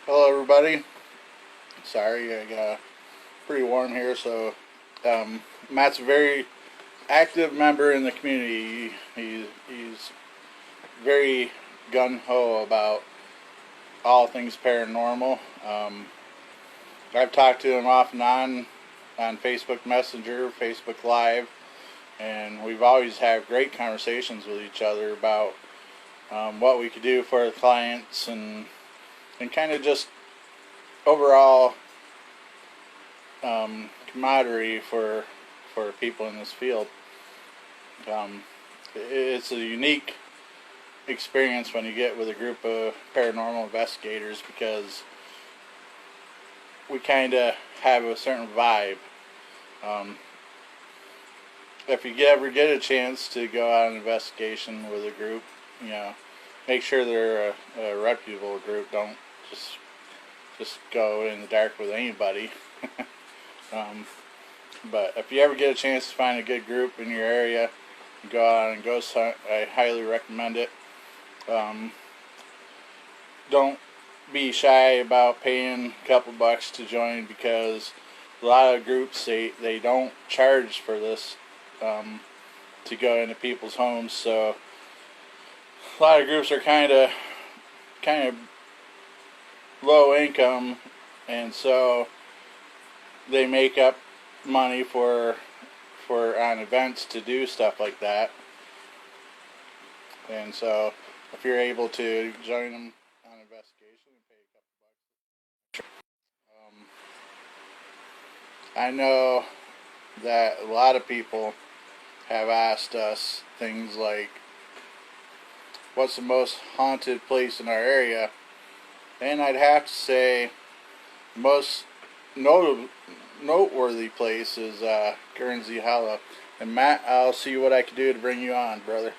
Hello, everybody. Sorry, I got pretty warm here. So, Matt's a very active member in the community. He's very gun ho about all things paranormal. I've talked to him off and on Facebook Messenger, Facebook Live, and we've always had great conversations with each other about what we could do for our clients and kind of just overall camaraderie for people in this field. It's a unique experience when you get with a group of paranormal investigators because we kind of have a certain vibe. Um, if you ever get a chance to go on an investigation with a group, you know, make sure they're a reputable group. Don't just go in the dark with anybody. um, but if you ever get a chance to find a good group in your area, go out and ghost hunt. I highly recommend it. Um, don't be shy about paying a couple bucks to join because a lot of groups they don't charge for this to go into people's homes. So a lot of groups are kind of low income, and so they make up money for on events to do stuff like that. And so if you're able to join them on investigation and pay a couple bucks, I know that a lot of people have asked us things like, "What's the most haunted place in our area?" And I'd have to say, the most noteworthy place is Guernsey Hollow. And Matt, I'll see what I can do to bring you on, brother.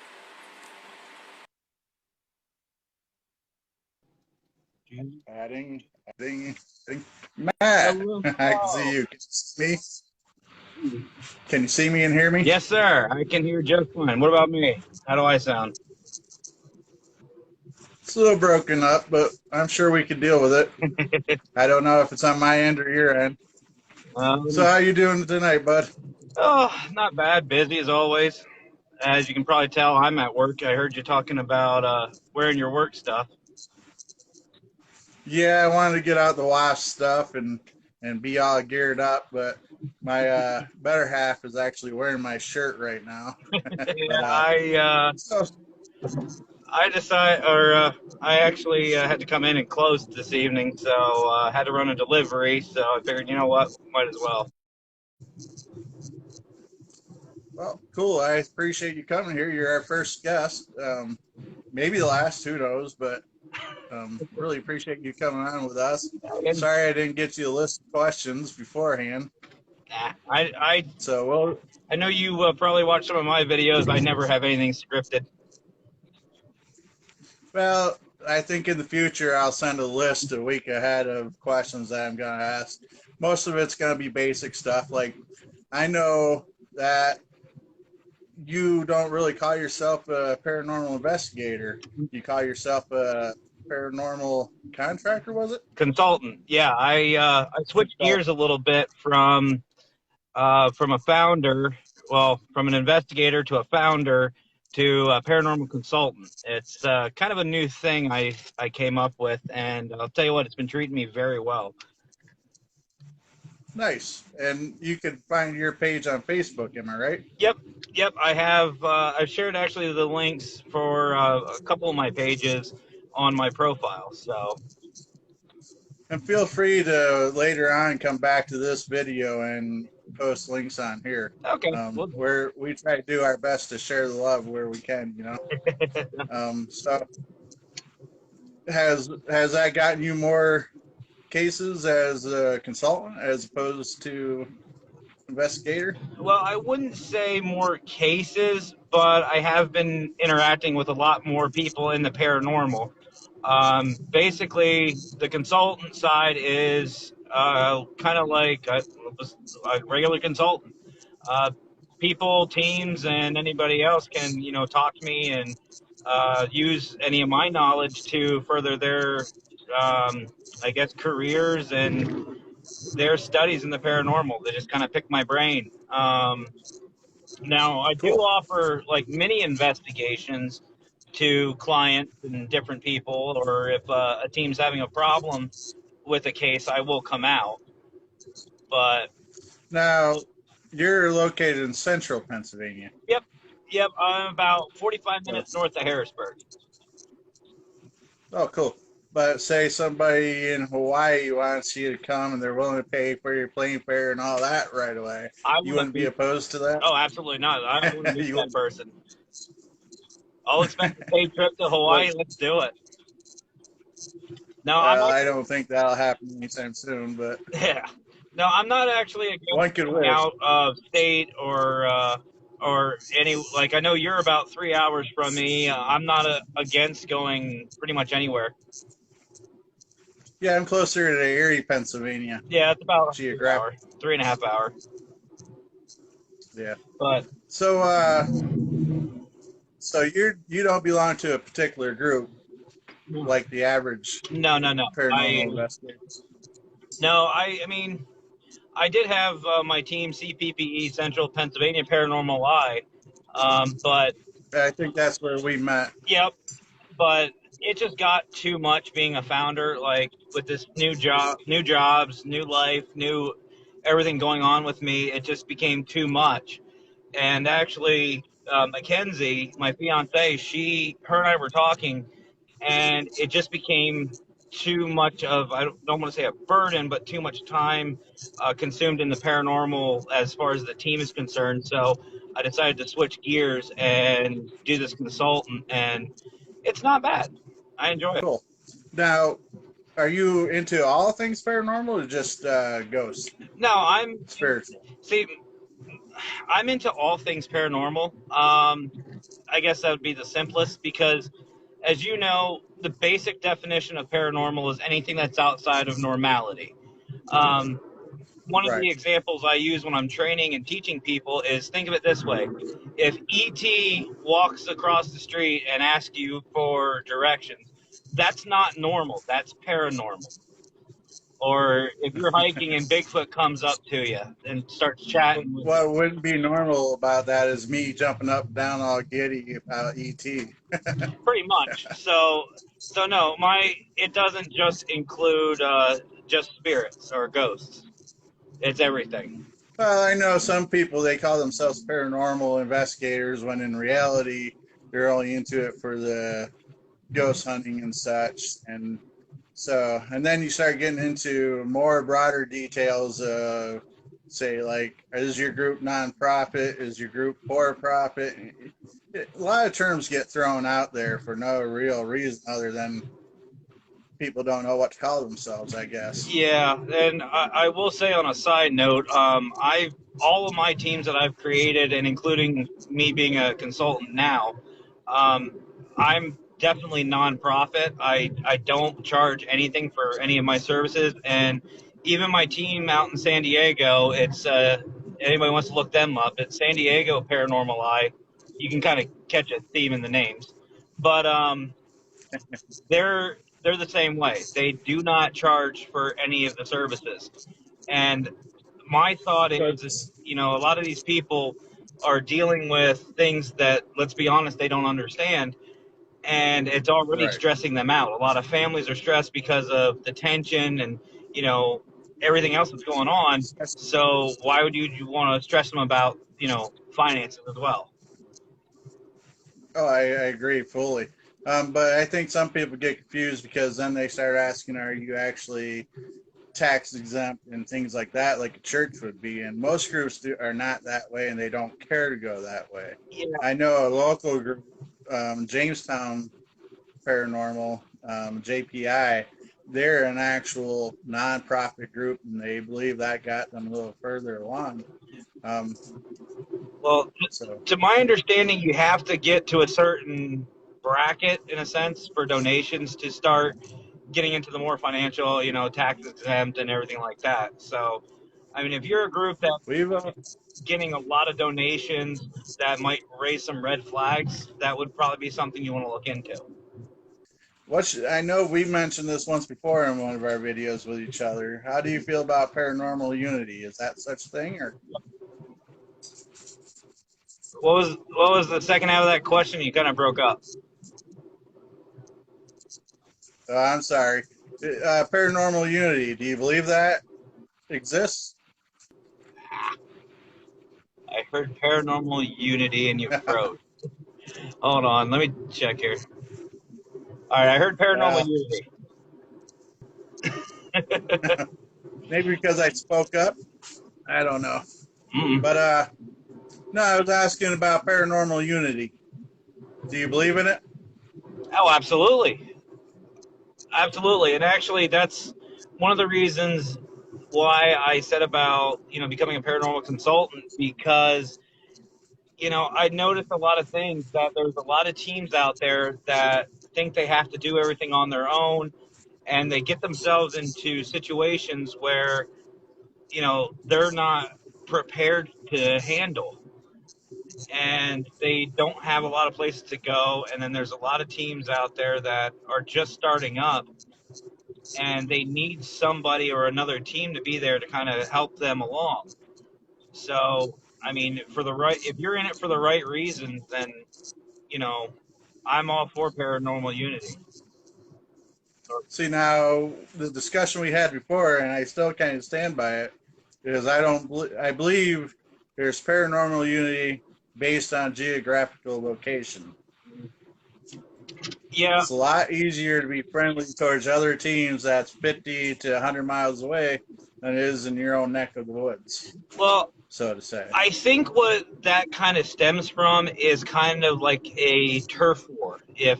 Adding, adding. Matt, Hello. I can see you. Can you see me? Can you see me and hear me? Yes, sir. I can hear just fine. What about me? How do I sound? It's a little broken up, but I'm sure we can deal with it. I don't know if it's on my end or your end. So Um, how you doing tonight, bud? not bad. Busy as always. As you can probably tell, I'm at work. I heard you talking about wearing your work stuff. Yeah, I wanted to get out the W.A.S.P stuff and be all geared up, but my better half is actually wearing my shirt right now. Yeah, but so I decided, or I actually had to come in and close this evening, so I had to run a delivery. So I figured, you know what, might as well. well, cool. I appreciate you coming here. You're our first guest. Maybe the last, who knows? But really appreciate you coming on with us. And, Sorry I didn't get you a list of questions beforehand. I So well, I know you probably watch some of my videos. I never have anything scripted. well, I think in the future I'll send a list a week ahead of questions that I'm going to ask. Most of it's going to be basic stuff. Like I know that you don't really call yourself a paranormal investigator. You call yourself a paranormal contractor, was it? Consultant. Yeah, I switched Consultant. gears a little bit from a founder, well, from an investigator to a founder to a paranormal consultant. It's kind of a new thing I came up with, and I'll tell you what, it's been treating me very well. Nice. And you can find your page on Facebook, am I right? Yep, yep. I have. I've shared actually the links for a couple of my pages on my profile. So And feel free to later on come back to this video and post links on here. okay, well, Where we try to do our best to share the love where we can, you know. So has that gotten you more cases as a consultant as opposed to investigator? well, I wouldn't say more cases, but I have been interacting with a lot more people in the paranormal. Basically, the consultant side is kind of like a regular consultant. Uh, People, teams, and anybody else can, talk to me and use any of my knowledge to further their I guess, careers and their studies in the paranormal. They just kind of pick my brain. Now, I do Cool. offer like mini investigations to clients and different people, or if a team's having a problem with a case, I will come out. But Now, you're located in central Pennsylvania. yep, yep, I'm about 45 So, minutes north of Harrisburg. oh, cool. But say somebody in Hawaii wants you to come and they're willing to pay for your plane fare and all that right away. I You want to wouldn't be meet. opposed to that? Oh, absolutely not. I want to meet You that wouldn't. person. I'll expense a paid trip to But Hawaii. Let's do it. No, I'm well, I actually don't think that'll happen anytime soon. But yeah. No, I'm not actually against one could going wish. out of state or any like I know you're about 3 hours from me. I'm not against going pretty much anywhere. Yeah, I'm closer to Erie, Pennsylvania, Yeah, it's about 3 hour, geographic. 3.5 hour. Yeah. But So, so you don't belong to a particular group like the average no, no, no. paranormal investigator. I mean, I did have my team CPPE Central Pennsylvania Paranormal Eye, but I think that's where we met. yep, but it just got too much being a founder. Like with this new jobs, new life, new everything going on with me, it just became too much. And actually, Mackenzie, my fiance, her and I were talking, and it just became too much of don't want to say a burden, but too much time consumed in the paranormal as far as the team is concerned. So I decided to switch gears and do this consultant, and it's not bad. I enjoy it. Cool. Now, are you into all things paranormal or just ghosts, No, spiritual? see, I'm into all things paranormal. I guess that would be the simplest because, as you know, the basic definition of paranormal is anything that's outside of normality. Um, One of Right. the examples I use when I'm training and teaching people is think of it this way. If ET walks across the street and asks you for directions, that's not normal. That's paranormal. Or if you're hiking and Bigfoot comes up to you and starts chatting with you, What wouldn't be normal about that is me jumping up and down all giddy about ET. pretty much. So no, it doesn't just include just spirits or ghosts. It's everything. Well, I know some people they call themselves paranormal investigators when in reality they're only into it for the ghost hunting and such. And so, and then you start getting into more broader details of, say, like, is your group nonprofit? Is your group for profit? A lot of terms get thrown out there for no real reason other than people don't know what to call themselves, I guess. Yeah, and I will say on a side note, I all of my teams that I've created, and including me being a consultant now, um, I'm definitely nonprofit. I don't charge anything for any of my services, and even my team out in San Diego, it's anybody wants to look them up. It's San Diego Paranormal Eye. You can kind of catch a theme in the names, but they're the same way. They do not charge for any of the services. And my thought So is, it's a lot of these people are dealing with things that, let's be honest, they don't understand. And it's already right. stressing them out. A lot of families are stressed because of the tension and, you know, everything else that's going on. So why would you want to stress them about, finances as well? Oh, I agree fully. But I think some people get confused because then they start asking, are you actually tax exempt and things like that, like a church would be? And most groups are not that way and they don't care to go that way. Yeah. I know a local group, Jamestown Paranormal, JPI, they're an actual nonprofit group and they believe that got them a little further along. Um, Well, so, to my understanding, you have to get to a certain bracket, in a sense, for donations to start getting into the more financial, tax exempt and everything like that. So, I mean, if you're a group that's we've getting a lot of donations that might raise some red flags, that would probably be something you want to look into. I know we mentioned this once before in one of our videos with each other. How do you feel about paranormal unity? Is that such thing, or What was the second half of that question? You kind of broke up. I'm sorry, paranormal unity? Do you believe that exists? I heard paranormal unity and you froze. Hold on, let me check here. All right, I heard paranormal uh, unity. maybe because I spoke up. I don't know, Mm-mm. but no, I was asking about paranormal unity. Do you believe in it? Oh, absolutely, absolutely, and actually, that's one of the reasons why I said about becoming a paranormal consultant because I noticed a lot of things that there's a lot of teams out there that think they have to do everything on their own, and they get themselves into situations where they're not prepared to handle, and they don't have a lot of places to go, and then there's a lot of teams out there that are just starting up, and they need somebody or another team to be there to kind of help them along. So I mean, if you're in it for the right reasons, then you know I'm all for paranormal unity. See, now the discussion we had before, and I still kind of stand by it, is I don't. I believe there's paranormal unity based on geographical location. Yeah, It's a lot easier to be friendly towards other teams that's 50 to 100 miles away than it is in your own neck of the woods, well, so to say. I think what that kind of stems from is kind of like a turf war, if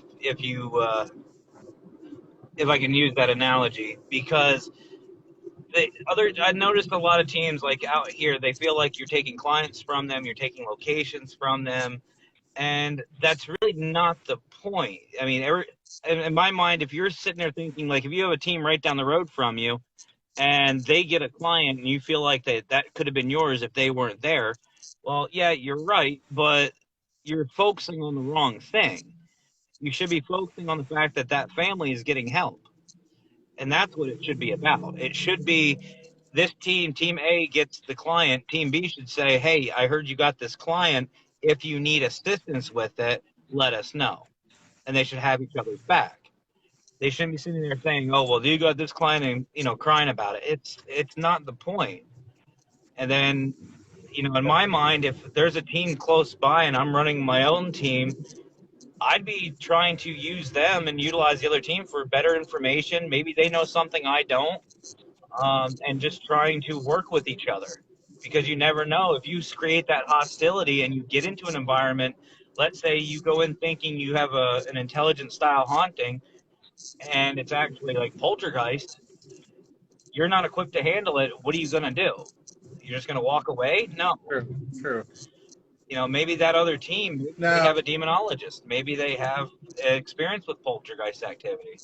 I can use that analogy, because I noticed a lot of teams like out here, they feel like you're taking clients from them, you're taking locations from them, and that's really not the point. I mean, in my mind, if you're sitting there thinking like if you have a team right down the road from you and they get a client and you feel like that could have been yours if they weren't there, well, yeah, you're right, but you're focusing on the wrong thing. You should be focusing on the fact that that family is getting help, and that's what it should be about. It should be this team A gets the client, team B should say, hey, I heard you got this client. If you need assistance with it, let us know. And they should have each other's back. They shouldn't be sitting there saying, oh, well, you got this client and, crying about it. It's not the point. And then, in my mind, if there's a team close by and I'm running my own team, I'd be trying to use them and utilize the other team for better information. Maybe they know something I don't, and just trying to work with each other, because you never know if you create that hostility and you get into an environment. Let's say you go in thinking you have an intelligent style haunting and it's actually like poltergeist. You're not equipped to handle it. What are you going to do? You're just going to walk away? No. True, true. Maybe that other team, maybe they Now, have a demonologist, maybe they have experience with poltergeist activity.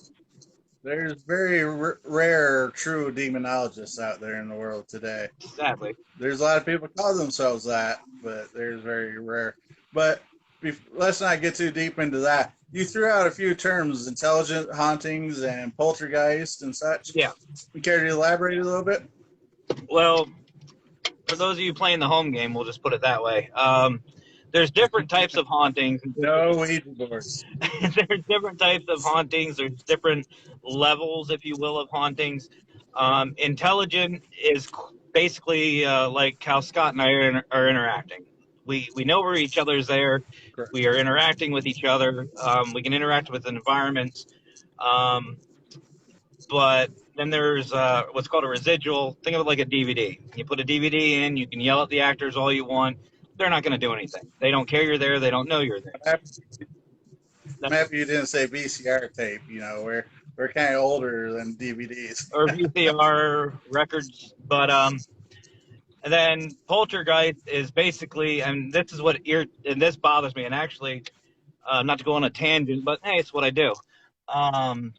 there's very rare true demonologists out there in the world today. Sadly. There's a lot of people call themselves that, but there's very rare. But let's not get too deep into that. You threw out a few terms: intelligent hauntings and poltergeist and such. Yeah. You care to elaborate a little bit? Well, for those of you playing the home game, we'll just put it that way. There's different types of hauntings. No Ouija boards. There's different types of hauntings. There's different levels, if you will, of hauntings. Intelligent is basically like how Scott and I are interacting. We know where each other's there. Correct. We are interacting with each other. We can interact with environments. Um, but then there's what's called a residual. Think of it like a DVD. You put a DVD in, you can yell at the actors all you want. They're not going to do anything. They don't care you're there. They don't know you're there. I'm happy you didn't say VCR tape. We're kind of older than DVDs. Or VCR records. But and then poltergeist is basically, and this is and this bothers me. And actually, not to go on a tangent, but hey, it's what I do. Um,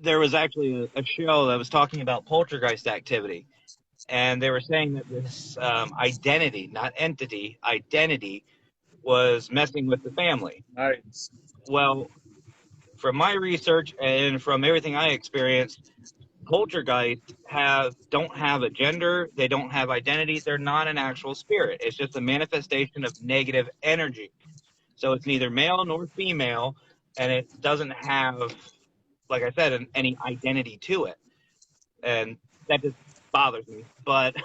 there was actually a show that was talking about poltergeist activity, and they were saying that this identity, not entity, identity was messing with the family. Nice. Well, from my research and from everything I experienced, poltergeists don't have a gender, they don't have identity, they're not an actual spirit. It's just a manifestation of negative energy. So it's neither male nor female, and it doesn't have, like I said, any identity to it. And that just bothers me. But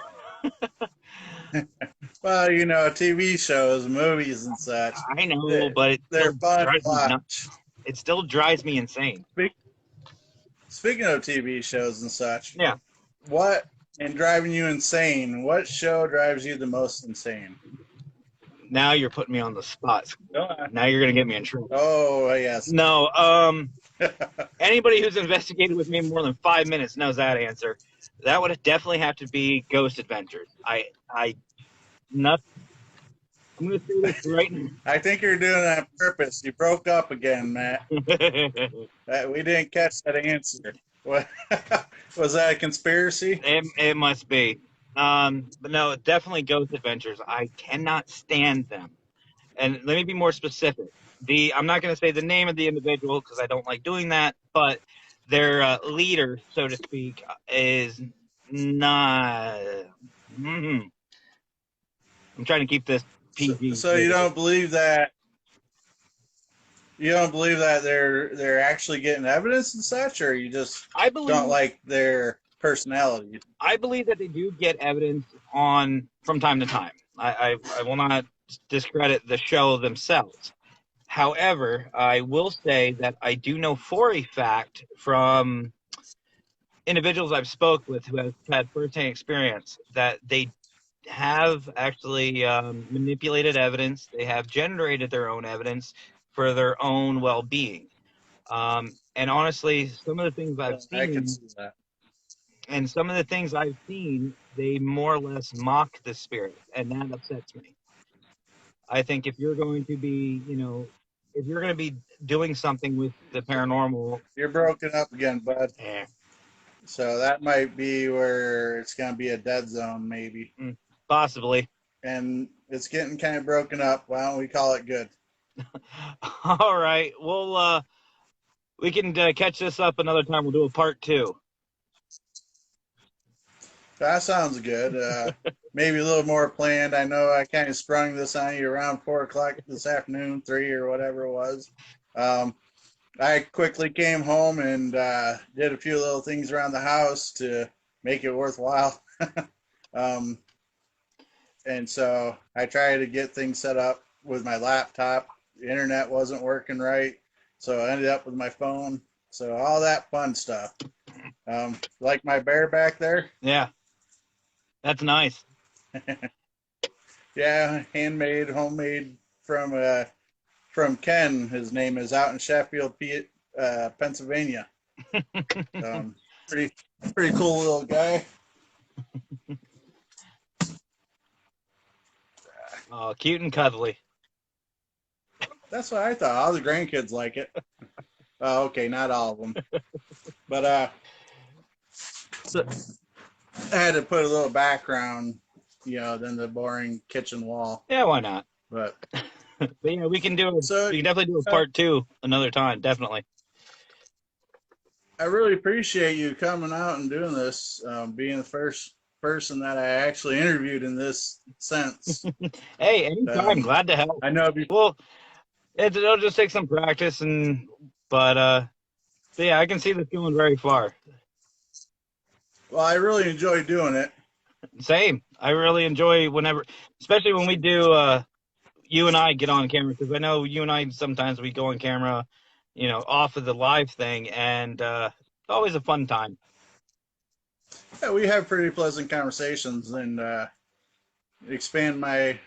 Well, TV shows, movies, and such, I know, they, but it they're still fun to drives me nuts. watch. It still drives me insane. Speaking of TV shows and such, Yeah. what and driving you insane? What show drives you the most insane? Now you're putting me on the spot. Go on. Now you're gonna get me in trouble. Oh yes. No. Anybody who's investigated with me more than 5 minutes knows that answer. That would definitely have to be Ghost Adventures. Not. I'm gonna say this right now. I think you're doing that on purpose. You broke up again, Matt. We didn't catch that answer. What was that a conspiracy? It must be. But no, definitely Ghost Adventures. I cannot stand them. And let me be more specific. I'm not going to say the name of the individual because I don't like doing that, but their leader, so to speak, is not. I'm trying to keep this PG. So you don't believe that? You don't believe that they're actually getting evidence and such, or you just don't like their personality? I believe that they do get evidence from time to time. I will not discredit the show themselves. However, I will say that I do know for a fact from individuals I've spoke with who have had firsthand experience that they have actually manipulated evidence. They have generated their own evidence for their own well-being. And honestly, some of the things I've seen, I can see that. And some of the things I've seen, they more or less mock the spirit, and that upsets me. I think if you're going to be, if you're going to be doing something with the paranormal, you're broken up again, bud. Eh. So that might be where it's going to be a dead zone, maybe. Possibly. And it's getting kind of broken up. Why don't we call it good? All right. Well, we can catch this up another time. We'll do a part 2. That sounds good. Maybe a little more planned. I know I kind of sprung this on you around 4 o'clock this afternoon, 3 or whatever it was. I quickly came home and did a few little things around the house to make it worthwhile. And so I tried to get things set up with my laptop. The internet wasn't working right, so I ended up with my phone. So all that fun stuff. Like my bear back there? Yeah. That's nice. Yeah, handmade, homemade from Ken. His name is out in Sheffield, Pennsylvania. Pretty cool little guy. Oh, cute and cuddly. That's what I thought. All the grandkids like it. Oh, okay, not all of them. But so I had to put a little background, than the boring kitchen wall. Yeah, why not? But yeah, we can definitely do a part 2 another time, definitely. I really appreciate you coming out and doing this, being the first person that I actually interviewed in this sense. Hey, anytime. Glad to help. I know. Well, it'll just take some practice, but yeah, I can see this going very far. Well, I really enjoy doing it. Same. I really enjoy especially when we do, you and I get on camera, because I know you and I sometimes we go on camera, off of the live thing, and it's always a fun time. Yeah, we have pretty pleasant conversations and expand my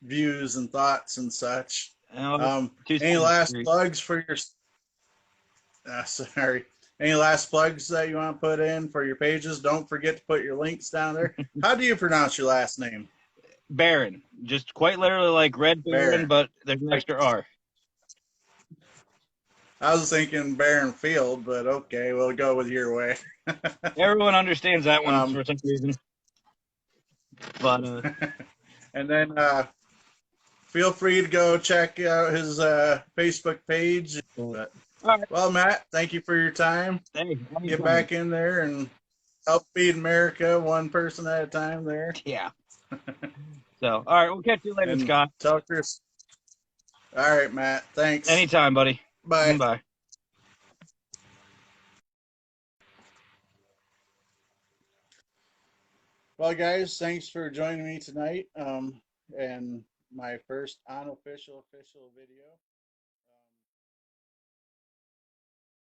views and thoughts and such. Any last plugs for your? Sorry. Any last plugs that you want to put in for your pages? Don't forget to put your links down there. How do you pronounce your last name? Baron. Just quite literally like Red Baron, but there's an extra R. I was thinking Barren Field, but okay, we'll go with your way. Everyone understands that one for some reason. But and then feel free to go check out his Facebook page. But All right. Well, Matt, thank you for your time. Hey, Get anytime. back in there and help feed America one person at a time there. Yeah. So, all right, we'll catch you later, And Scott. tell Chris. All right, Matt. Thanks. Anytime, buddy. Bye. Bye. Well, guys, thanks for joining me tonight. And my first unofficial official video.